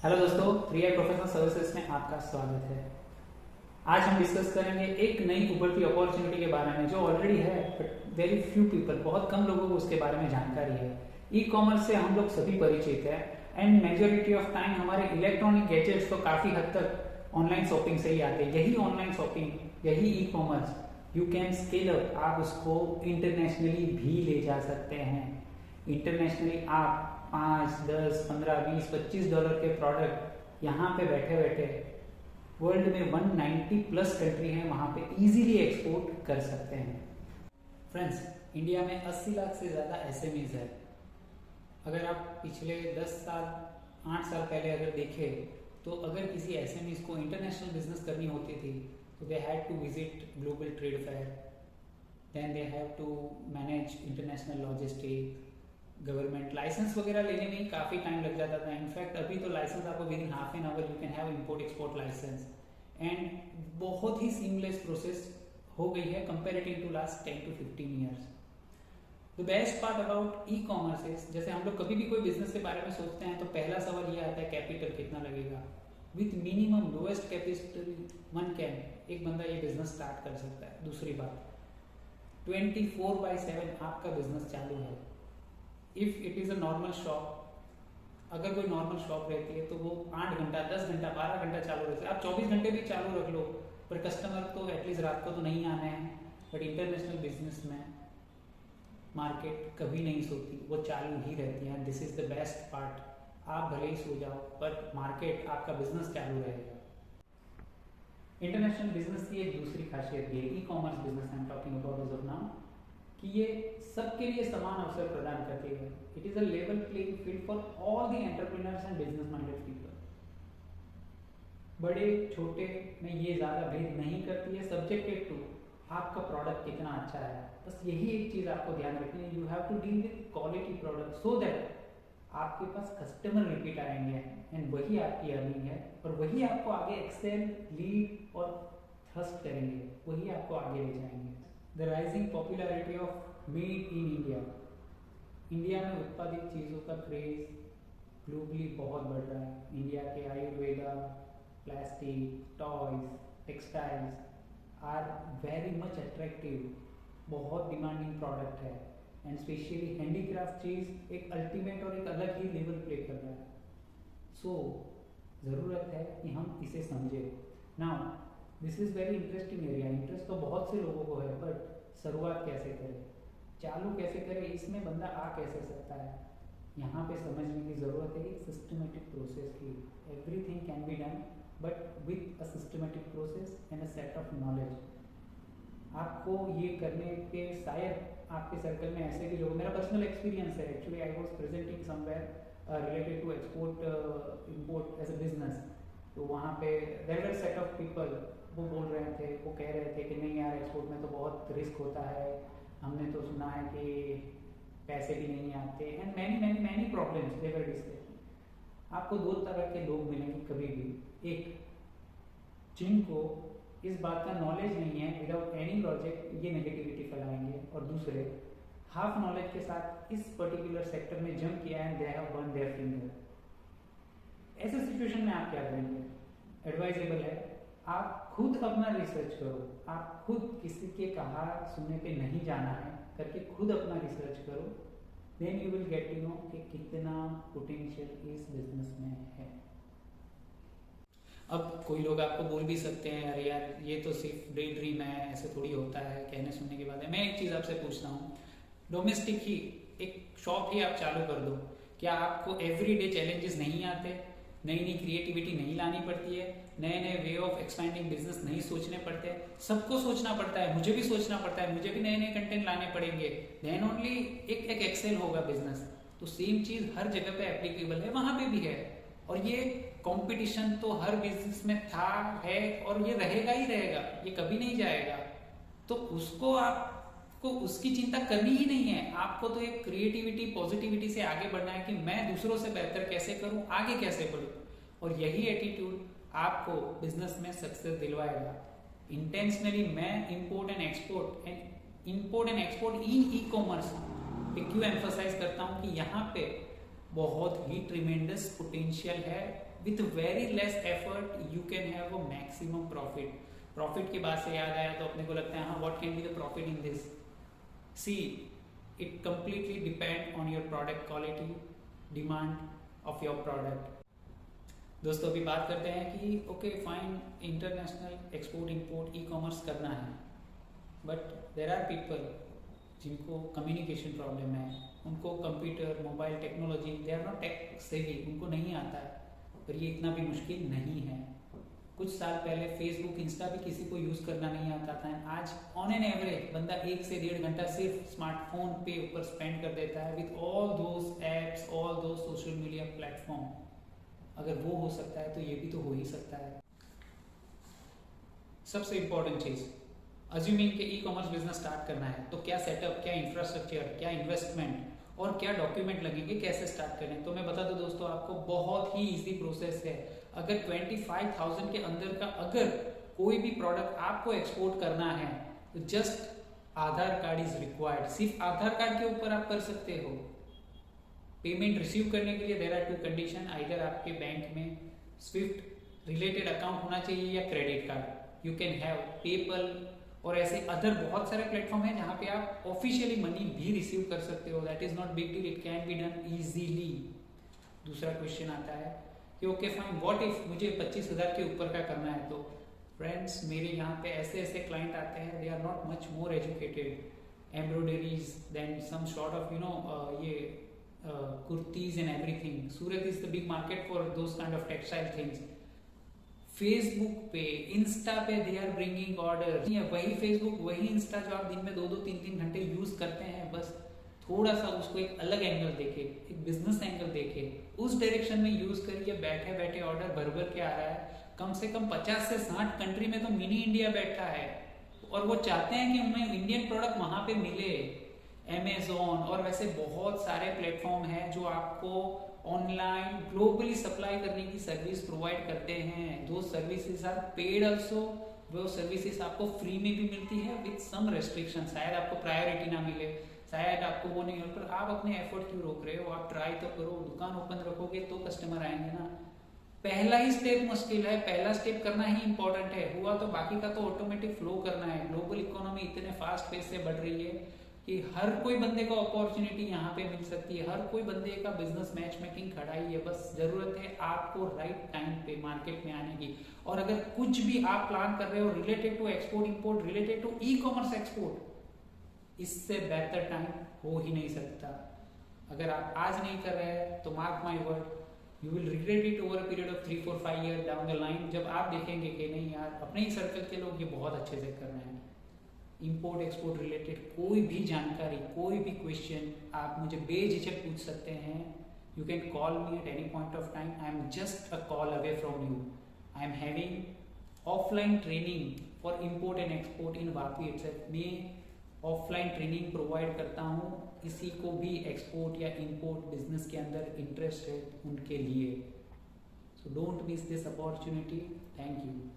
Hello दोस्तों, प्रिया professional services में आपका स्वागत है। आज हम डिस्कस करेंगे एक नई उभरती अपॉर्चुनिटी के बारे में जो ऑलरेडी है बट वेरी फ्यू पीपल, बहुत कम लोगों को उसके बारे में जानकारी है। ई कॉमर्स से हम लोग सभी परिचित हैं एंड मेजोरिटी ऑफ टाइम हमारे इलेक्ट्रॉनिक गैजेट्स तो काफी हद तक ऑनलाइन शॉपिंग से ही आते हैं। यही ऑनलाइन शॉपिंग, यही e commerce you can scale up, आप उसको इंटरनेशनली भी ले जा सकते हैं। इंटरनेशनली आप 5, 10, 15, 20, $25 के प्रोडक्ट यहाँ पे बैठे बैठे वर्ल्ड में 190 प्लस कंट्री है, वहाँ पे इजीली एक्सपोर्ट कर सकते हैं। फ्रेंड्स, इंडिया में 80 लाख से ज़्यादा एसएमईज है। अगर आप पिछले 10 साल 8 साल पहले अगर देखें तो अगर किसी एसएमईज को इंटरनेशनल बिजनेस करनी होती थी तो they had to visit global trade fair, then they have to manage international logistic, government license वगैरह लेने में ही काफ़ी टाइम लग जाता था। इनफैक्ट अभी तो लाइसेंस आपको within half an hour you can have import export license and बहुत ही सीमलेस प्रोसेस हो गई है comparative to last 10 to 15 years. The best part about e commerce is, जैसे हम लोग कभी भी कोई बिजनेस के बारे में सोचते हैं तो पहला सवाल ये आता है कैपिटल कितना लगेगा। With minimum lowest capital one can, एक बंदा ये बिजनेस स्टार्ट कर सकता है। दूसरी बात, 24/7 आपका बिजनेस चालू है। If it is a normal shop, अगर कोई नॉर्मल शॉप रहती है तो वो 8 घंटा 10 घंटा 12 घंटा चालू रहती है। आप 24 घंटे भी चालू रख लो पर कस्टमर तो एटलीस्ट रात को तो नहीं आना है। बट इंटरनेशनल बिजनेस में मार्केट कभी नहीं सोती, वो चालू ही रहती है। This is the best part, आप भले ही सो जाओ पर मार्केट, आपका बिजनेस चालू रहेगा। इंटरनेशनल बिजनेस की एक दूसरी खासियत ये, e commerce business I am talking about as of now, कि ये सबके लिए समान अवसर प्रदान करती है। It is a level playing field for all the entrepreneurs and business minded people. बड़े छोटे में ये ज्यादा भेद नहीं करती है, सब्जेक्टेड टू आपका प्रोडक्ट कितना अच्छा है। बस यही एक चीज आपको ध्यान रखनी है, you have to deal with quality product so that आपके पास कस्टमर रिपीट आएंगे एंड वही आपकी अर्निंग है और वही आपको आगे एक्सेल, लीड और थ्रस्ट करेंगे, वही आपको आगे ले जाएंगे। The rising popularity of made in India, India में उत्पादित चीज़ों का क्रेज ग्लोबली बहुत बढ़ रहा है। इंडिया के Ayurveda, plastic, toys, textiles are very much attractive, बहुत डिमांडिंग प्रोडक्ट है एंड स्पेशली हैंडीक्राफ्ट चीज़ एक अल्टीमेट और एक अलग ही लेवल प्ले कर रहा है। सो ज़रूरत है कि हम इसे समझें। Now this is very interesting area, interest तो बहुत से लोगों को है बट शुरुआत कैसे करें, चालू कैसे करें, इसमें बंदा आ कैसे सकता है, यहाँ पे समझने की ज़रूरत है। एक सिस्टमेटिक प्रोसेस की, everything can be done but with a systematic process and a set of knowledge. आपको ये करने के शायद आपके सर्कल में ऐसे भी लोग, मेरा पर्सनल एक्सपीरियंस है actually, I was presenting somewhere related to export import as a business, तो वहाँ पे there were set of people, वो बोल रहे थे, वो कह रहे थे कि नहीं यार एक्सपोर्ट में तो बहुत रिस्क होता है, हमने तो सुना है कि पैसे भी नहीं आते and many problems they were discussing. आपको दो तरह के लोग मिलेंगे कभी भी, एक जिनको इस बात का नॉलेज नहीं है, विदाउट एनी लॉजिक ये नेगेटिविटी फैलाएंगे, और दूसरे हाफ नॉलेज के साथ इस पर्टिकुलर सेक्टर में जंप किया है, they have burn their finger. ऐसे सिचुएशन में आप क्या करेंगे? एडवाइजेबल है आप खुद अपना रिसर्च करो, आप खुद किसी के कहा सुनने पे नहीं जाना है, करके खुद अपना रिसर्च करो, then you will get to know कि कितना पोटेंशियल इस बिजनेस में है। अब कोई लोग आपको बोल भी सकते हैं अरे यार ये तो सिर्फ डे ड्रीम है, ऐसे थोड़ी होता है, कहने सुनने के बाद है। मैं एक चीज़ आपसे पूछता हूँ, डोमेस्टिक ही एक शॉप ही आप चालू कर दो, क्या आपको एवरीडे चैलेंजेस नहीं आते, नई नई क्रिएटिविटी नहीं लानी पड़ती है, नए नए वे ऑफ एक्सपेंडिंग बिजनेस नहीं सोचने पड़ते? सबको सोचना पड़ता है, मुझे भी सोचना पड़ता है, मुझे भी नए नए कंटेंट लाने पड़ेंगे, देन ओनली एक एक्सेल होगा बिजनेस। तो सेम चीज हर जगह पे एप्लीकेबल है, वहां पे भी है, और ये कंपटीशन तो हर बिजनेस में था, है और ये रहेगा ही रहेगा, ये कभी नहीं जाएगा। तो उसको आपको उसकी चिंता करनी ही नहीं है, आपको तो एक क्रिएटिविटी पॉजिटिविटी से आगे बढ़ना है कि मैं दूसरों से बेहतर कैसे करूं, आगे कैसे बढ़ूं, और यही एटीट्यूड आपको बिजनेस में सक्सेस दिलवाएगा। इंटेंशनली मैं import and export in e commerce पे क्यों एम्फसाइज करता हूं कि यहाँ पे बहुत ही ट्रिमेंडस पोटेंशियल है। With very less effort you can have a maximum profit. Profit की बात से याद आया तो अपने को लगता है हाँ what can be the profit in this. See it completely depend on your product quality, demand of your product. दोस्तों अभी बात करते हैं कि okay fine, international export import e commerce करना है, बट देर आर पीपल जिनको कम्युनिकेशन प्रॉब्लम है, उनको computer mobile technology, they are not tech savvy, उनको नहीं आता है। पर ये इतना भी मुश्किल नहीं है। कुछ साल पहले फेसबुक इंस्टा भी किसी को यूज़ करना नहीं आता था। आज ऑन एन एवरेज बंदा 1 से 1.5 घंटा सिर्फ स्मार्टफोन पे ऊपर स्पेंड कर देता है with all those apps, all those social media platform. अगर वो हो सकता है तो ये भी तो हो ही सकता है। सबसे इंपॉर्टेंट चीज, अज्यूमिंग कि ई कॉमर्स बिजनेस स्टार्ट करना है तो क्या सेटअप, क्या इंफ्रास्ट्रक्चर, क्या इन्वेस्टमेंट और क्या डॉक्यूमेंट लगेंगे, कैसे स्टार्ट करें। तो मैं बता दूं दोस्तों आपको, बहुत ही इजी प्रोसेस है। अगर 25,000 के अंदर का अगर कोई भी प्रोडक्ट आपको एक्सपोर्ट करना है तो just Aadhaar card is required. सिर्फ आधार कार्ड के ऊपर आप कर सकते हो। पेमेंट रिसीव करने के लिए देयर आर 2 कंडीशन, आइदर आपके बैंक में स्विफ्ट रिलेटेड अकाउंट होना चाहिए या credit card. You can have PayPal और ऐसे अदर बहुत सारे प्लेटफॉर्म हैं जहां पे आप ऑफिशियली मनी भी रिसीव कर सकते हो। That is not big deal, it can be done easily. दूसरा क्वेश्चन आता है कि ओके फाइन, व्हाट इफ मुझे 25,000 के ऊपर का करना है। तो फ्रेंड्स मेरे यहाँ पे ऐसे ऐसे क्लाइंट आते हैं, they are not much more educated, embroideries, then some sort of ये kurtis and everything. Surat is the big market for those kind of textile things. Facebook पे, इंस्टा पे दे आर ब्रिंगिंग ऑर्डर। वही Facebook वही Insta जो आप दिन में 2-2 3-3 घंटे यूज करते हैं, बस थोड़ा सा उसको एक अलग एंगल देखे, एक बिजनेस एंगल देखे, उस डायरेक्शन में यूज करिए। बैठे बैठे ऑर्डर भर भर के आ रहा है। कम से कम 50 से 60 कंट्री में तो मिनी इंडिया बैठा है और वो चाहते हैं कि उन्हें इंडियन प्रोडक्ट वहां पे मिले। Amazon और वैसे बहुत सारे प्लेटफॉर्म हैं जो आपको ऑनलाइन ग्लोबली सप्लाई करने की सर्विस प्रोवाइड करते हैं। दो सर्विसेज आर पेड ऑल्सो। वो सर्विसेज आपको फ्री में भी मिलती है विद सम रेस्ट्रिक्शन। शायद आपको प्रायोरिटी ना मिले, शायद आपको वो नहीं हो, पर आप अपने एफर्ट क्यों रोक रहे हो? आप ट्राई तो करो। दुकान ओपन रखोगे तो कस्टमर आएंगे ना। पहला ही स्टेप मुश्किल है, पहला स्टेप करना ही इंपॉर्टेंट है। हुआ तो बाकी का तो ऑटोमेटिक फ्लो करना है। ग्लोबल इकोनॉमी इतने फास्ट पेस से बढ़ रही है कि हर कोई बंदे को अपॉर्चुनिटी यहाँ पे मिल सकती है। हर कोई बंदे का बिजनेस मैच मेकिंग खड़ा ही है। बस जरूरत है आपको राइट टाइम पे मार्केट में आने की। और अगर कुछ भी आप प्लान कर रहे हो related to export import, related to e commerce export, इससे बेहतर टाइम हो ही नहीं सकता। अगर आप आज नहीं कर रहे हैं तो mark my word, you will regret it over a period of 3-4-5 year down the line, जब आप देखेंगे कि नहीं यार अपने ही सर्कल के लोग ये बहुत अच्छे से कर रहे हैं। इंपोर्ट एक्सपोर्ट रिलेटेड कोई भी जानकारी, कोई भी क्वेश्चन आप मुझे बेझिझक पूछ सकते हैं। You can call me at any point of time. I am just a call away from you. I am having offline training for import and export in Vapi itself. मैं ऑफलाइन ट्रेनिंग प्रोवाइड करता हूँ किसी को भी export या import business के अंदर interest है उनके लिए। So don't miss this opportunity. Thank you.